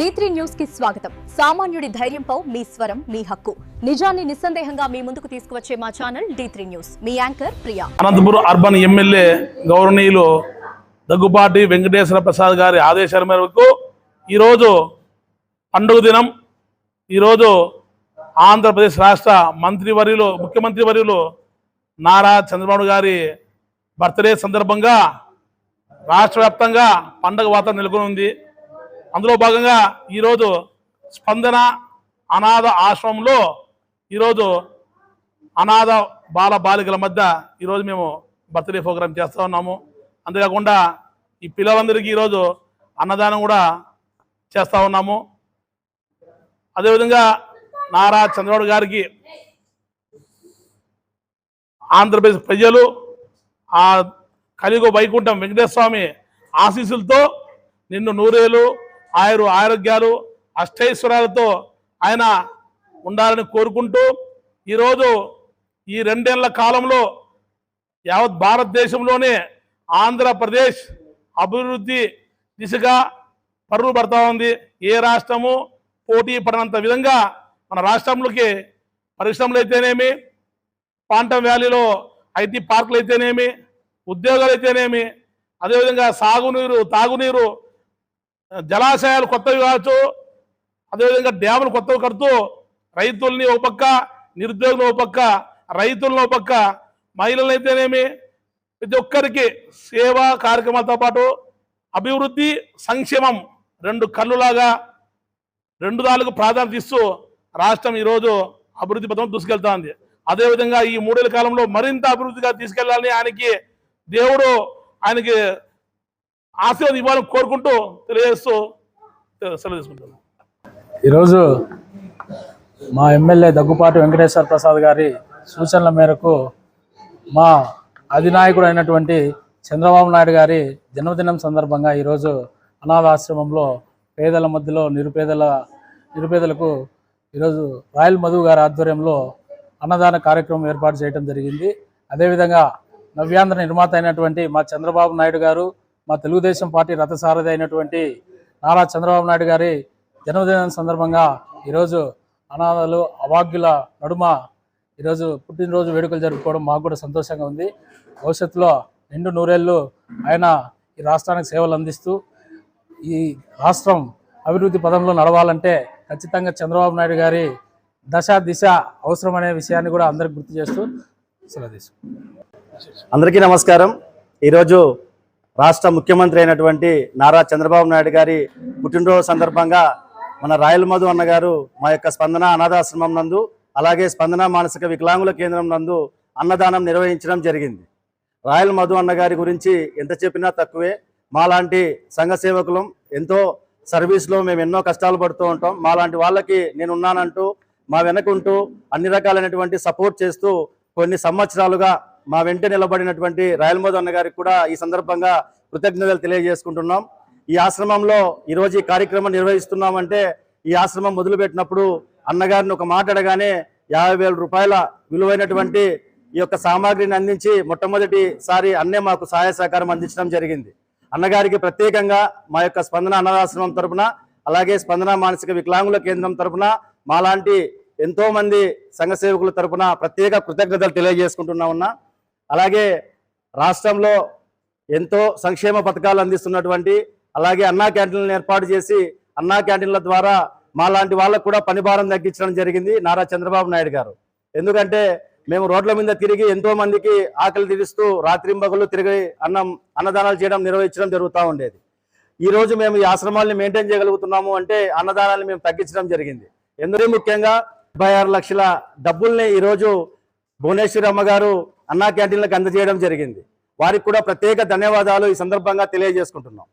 D3 news కి స్వాగతం. సామాన్యుడి ధైర్యంపై మీ స్వరం మీ హక్కు. నిజాన్ని నిస్సందేహంగా మీ ముందుకు తీసుకువచ్చే మా ఛానల్ D3 న్యూస్. మీ anchor Priya. Anantapuram urban MLA గౌరవనీయులు దగ్గుపాటి వెంకటేశ్వర ప్రసాద్ గారి ఆదేశాల మేరకు ఈరోజు పండుగ దినం. ఈరోజు ఆంధ్రప్రదేశ్ రాష్ట్ర ముఖ్యమంత్రి వర్యులు నారా చంద్రబాబు గారి బర్త్డే సందర్భంగా రాష్ట్ర వ్యాప్తంగా పండుగ వాతావరణం నెలకొని ఉంది. అందులో భాగంగా ఈరోజు స్పందన అనాథ ఆశ్రమంలో ఈరోజు అనాథ బాలికల మధ్య ఈరోజు మేము బర్త్డే ప్రోగ్రాం చేస్తూ ఉన్నాము. అంతేకాకుండా ఈ పిల్లలందరికీ ఈరోజు అన్నదానం కూడా చేస్తూ ఉన్నాము. అదేవిధంగా నారా చంద్రబాబు గారికి ఆంధ్రప్రదేశ్ ప్రజలు ఆ కలియుగ వైకుంఠం వెంకటేశ్వర స్వామి ఆశీస్సులతో నిన్ను నూరేలు ఆరోగ్యాలు అష్టైశ్వర్యాలతో ఆయన ఉండాలని కోరుకుంటూ ఈరోజు ఈ 2 ఏళ్ల కాలంలో యావత్ భారతదేశంలోనే ఆంధ్రప్రదేశ్ అభివృద్ధి దిశగా పరుగులు పడతా ఉంది. ఏ రాష్ట్రము పోటీ పడినంత విధంగా మన రాష్ట్రంలోకి పరిశ్రమలు అయితేనేమి, క్వాంటమ్ వ్యాలీలో ఐటీ పార్కులు అయితేనేమి, ఉద్యోగాలు అయితేనేమి, అదేవిధంగా సాగునీరు, తాగునీరు, జలాశయాలు కొత్తవి కావచ్చు, అదేవిధంగా డ్యాములు కొత్తవి కడుతూ రైతుల్ని ఒక పక్క, నిరుద్యోగులు ఒక పక్క, రైతులను ఒక పక్క, మహిళలు అయితేనేమి ప్రతి ఒక్కరికి సేవా కార్యక్రమాలతో పాటు అభివృద్ధి సంక్షేమం 2 కళ్ళులాగా 2 దాలకు ప్రాధాన్యత ఇస్తూ రాష్ట్రం ఈరోజు అభివృద్ధి పథకం దూసుకెళ్తా ఉంది. అదేవిధంగా ఈ 3 ఏళ్ల కాలంలో మరింత అభివృద్ధిగా తీసుకెళ్లాలని ఆయనకి దేవుడు ఆయనకి ఆశీర్వాదం ఇవ్వాలని కోరుకుంటూ తెలియజేస్తూ సెలవు తీసుకుంటున్నాను. ఈరోజు మా ఎమ్మెల్యే దగ్గుపాటి వెంకటేశ్వర ప్రసాద్ గారి సూచనల మేరకు మా అధినాయకుడు అయినటువంటి చంద్రబాబు నాయుడు గారి జన్మదినం సందర్భంగా ఈరోజు అనాథాశ్రమంలో పేదల మధ్యలో నిరుపేదలకు ఈరోజు రాయల్ మధు గారి ఆధ్వర్యంలో అన్నదాన కార్యక్రమం ఏర్పాటు చేయడం జరిగింది. అదేవిధంగా నవ్యాంధ్ర నిర్మాత అయినటువంటి మా చంద్రబాబు నాయుడు గారు, మా తెలుగుదేశం పార్టీ రథసారథి అయినటువంటి నారా చంద్రబాబు నాయుడు గారి జన్మదినం సందర్భంగా ఈరోజు అనాథలు అభాగ్యుల నడుమ ఈరోజు పుట్టినరోజు వేడుకలు జరుపుకోవడం మాకు కూడా సంతోషంగా ఉంది. భవిష్యత్తులో నిండు నూరేళ్ళు ఆయన ఈ రాష్ట్రానికి సేవలు అందిస్తూ ఈ రాష్ట్రం అభివృద్ధి పదంలో నడవాలంటే ఖచ్చితంగా చంద్రబాబు నాయుడు గారి దిశ అవసరమనే విషయాన్ని కూడా అందరికి గుర్తు చేస్తూ సెలవు తీసుకుంటాం. అందరికీ నమస్కారం. ఈరోజు రాష్ట్ర ముఖ్యమంత్రి అయినటువంటి నారా చంద్రబాబు నాయుడు గారి పుట్టినరోజు సందర్భంగా మన రాయల్ మధు అన్నగారు మా యొక్క స్పందన అనాథాశ్రమం నందు, అలాగే స్పందన మానసిక వికలాంగుల కేంద్రం నందు అన్నదానం నిర్వహించడం జరిగింది. రాయల్ మధు అన్నగారి గురించి ఎంత చెప్పినా తక్కువే. మాలాంటి సంఘ సేవకులం ఎంతో సర్వీస్లో మేము ఎన్నో కష్టాలు పడుతూ ఉంటాం. మాలాంటి వాళ్ళకి నేను ఉన్నానంటూ మా వెనకుంటూ అన్ని రకాలైనటువంటి సపోర్ట్ చేస్తూ కొన్ని సంవత్సరాలుగా మా వెంట నిలబడినటువంటి రాయల్ మధు అన్నగారికి కూడా ఈ సందర్భంగా కృతజ్ఞతలు తెలియజేసుకుంటున్నాం. ఈ ఆశ్రమంలో ఈరోజు ఈ కార్యక్రమం నిర్వహిస్తున్నామంటే ఈ ఆశ్రమం మొదలుపెట్టినప్పుడు అన్నగారిని ఒక మాట అడగానే 50,000 రూపాయల విలువైనటువంటి ఈ యొక్క సామాగ్రిని అందించి మొట్టమొదటిసారి అన్నే మాకు సహాయ సహకారం అందించడం జరిగింది. అన్నగారికి ప్రత్యేకంగా మా యొక్క స్పందన అనాథాశ్రమం తరపున, అలాగే స్పందన మానసిక వికలాంగుల కేంద్రం తరపున, మాలాంటి ఎంతో మంది సంఘ సేవకుల తరపున ప్రత్యేక కృతజ్ఞతలు తెలియజేసుకుంటున్నా. అలాగే రాష్ట్రంలో ఎంతో సంక్షేమ పథకాలు అందిస్తున్నటువంటి, అలాగే అన్నా క్యాంటీన్లను ఏర్పాటు చేసి అన్నా క్యాంటీన్ల ద్వారా మాలాంటి వాళ్ళకు కూడా పని భారం తగ్గించడం జరిగింది నారా చంద్రబాబు నాయుడు గారు. ఎందుకంటే మేము రోడ్ల మీద తిరిగి ఎంతో మందికి ఆకలి తీరుస్తూ రాత్రింబగళ్ళు తిరిగి అన్నదానాలు చేయడం నిర్వహించడం జరుగుతూ ఉండేది. ఈరోజు మేము ఈ ఆశ్రమాలని మెయింటైన్ చేయగలుగుతున్నాము అంటే అన్నదానాన్ని మేము తగ్గించడం జరిగింది. ఎందుకంటే ముఖ్యంగా 56 లక్షల డబ్బుల్ని ఈరోజు భువనేశ్వరి అమ్మగారు అన్నా క్యాంటీన్లకు అందజేయడం జరిగింది. వారికి కూడా ప్రత్యేక ధన్యవాదాలు ఈ సందర్భంగా తెలియజేసుకుంటున్నాం.